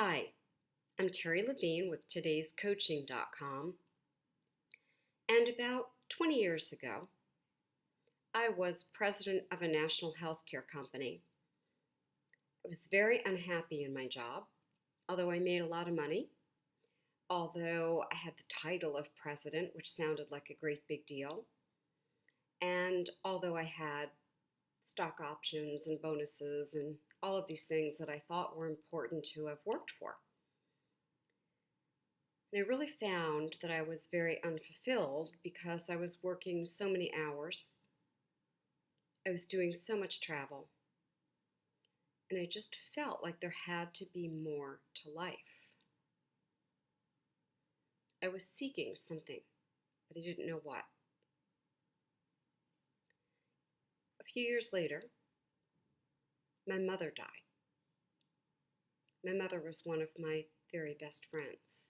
Hi, I'm Terri Levine with today'scoaching.com. And about 20 years ago, I was president of a national healthcare company. I was very unhappy in my job, although I made a lot of money, although I had the title of president, which sounded like a great big deal, and although I had stock options and bonuses and all of these things that I thought were important to have worked for. And I really found that I was very unfulfilled because I was working so many hours. I was doing so much travel. And I just felt like there had to be more to life. I was seeking something, but I didn't know what. A few years later, my mother died. My mother was one of my very best friends.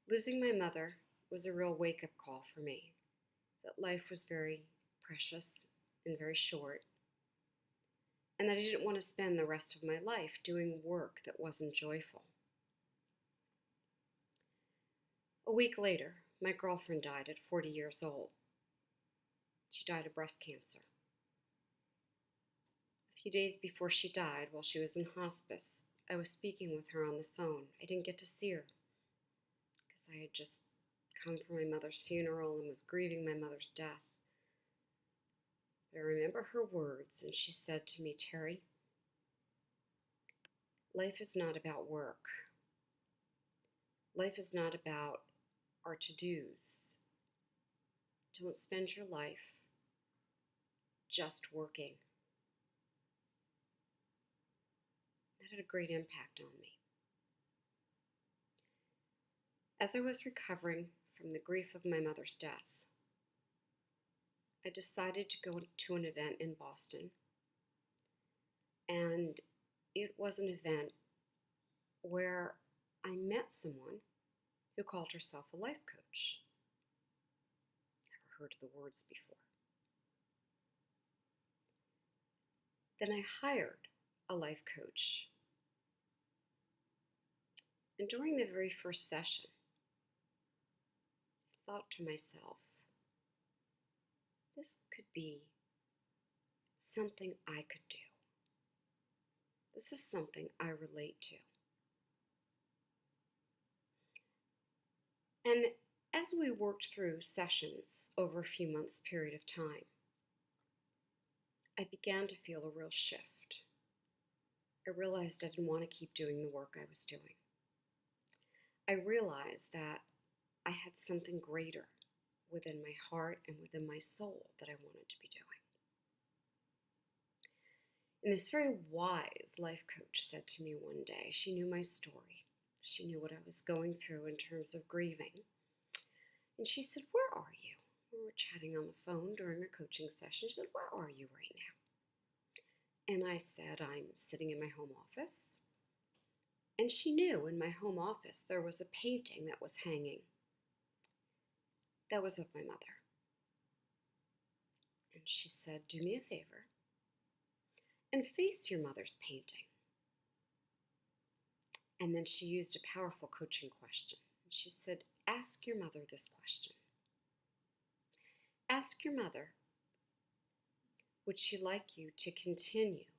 Losing my mother was a real wake-up call for me, that life was very precious and very short, and that I didn't want to spend the rest of my life doing work that wasn't joyful. A week later, my girlfriend died at 40 years old. She died of breast cancer. A few days before she died, while she was in hospice, I was speaking with her on the phone. I didn't get to see her, I had just come from my mother's funeral and was grieving my mother's death. But I remember her words, and she said to me, "Terri, life is not about work. Life is not about our to-dos. Don't spend your life just working." That had a great impact on me. As I was recovering from the grief of my mother's death, I decided to go to an event in Boston. And it was an event where I met someone who called herself a life coach. Never heard of the words before. Then I hired a life coach. And during the very first session, thought to myself, this could be something I could do. This is something I relate to. And as we worked through sessions over a few months' period of time, I began to feel a real shift. I realized I didn't want to keep doing the work I was doing. I realized that I had something greater within my heart and within my soul that I wanted to be doing. And this very wise life coach said to me one day, she knew my story. She knew what I was going through in terms of grieving. And she said, "Where are you?" We were chatting on the phone during a coaching session. She said, "Where are you right now?" And I said, "I'm sitting in my home office." And she knew in my home office there was a painting that was hanging. That was of my mother. And she said, "Do me a favor and face your mother's painting." And then she used a powerful coaching question. She said, "Ask your mother this question. Ask your mother, would she like you to continue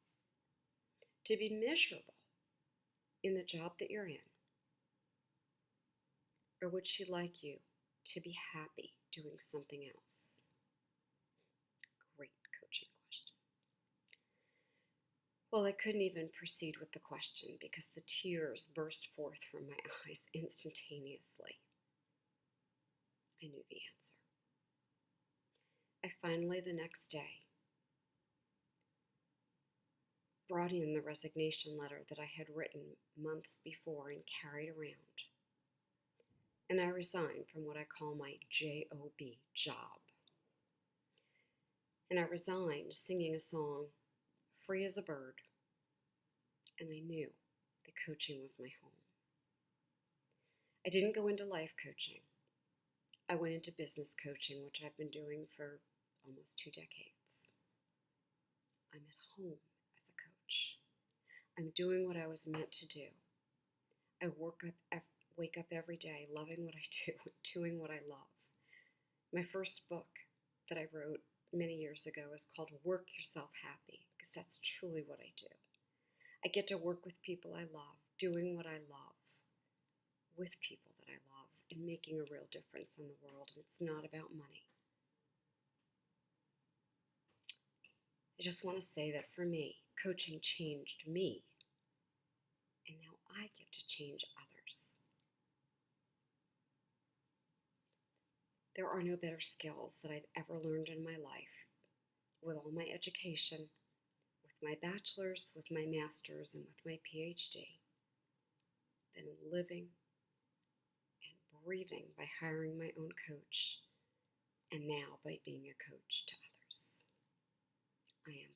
to be miserable in the job that you're in? Or would she like you to be happy doing something else?" Great coaching question. Well, I couldn't even proceed with the question because the tears burst forth from my eyes instantaneously. I knew the answer. I finally, the next day, brought in the resignation letter that I had written months before and carried around. And I resigned from what I call my JOB, job. And I resigned singing a song, free as a bird. And I knew that coaching was my home. I didn't go into life coaching. I went into business coaching, which I've been doing for almost 2 decades. I'm at home as a coach. I'm doing what I was meant to do. I wake up every day loving what I do, doing what I love. My first book that I wrote many years ago is called Work Yourself Happy, because that's truly what I do. I get to work with people I love, doing what I love, with people that I love, and making a real difference in the world, and it's not about money. I just want to say that for me, coaching changed me, and now I get to change others. There are no better skills that I've ever learned in my life, with all my education, with my bachelor's, with my master's, and with my PhD, than living and breathing by hiring my own coach, and now by being a coach to others. I am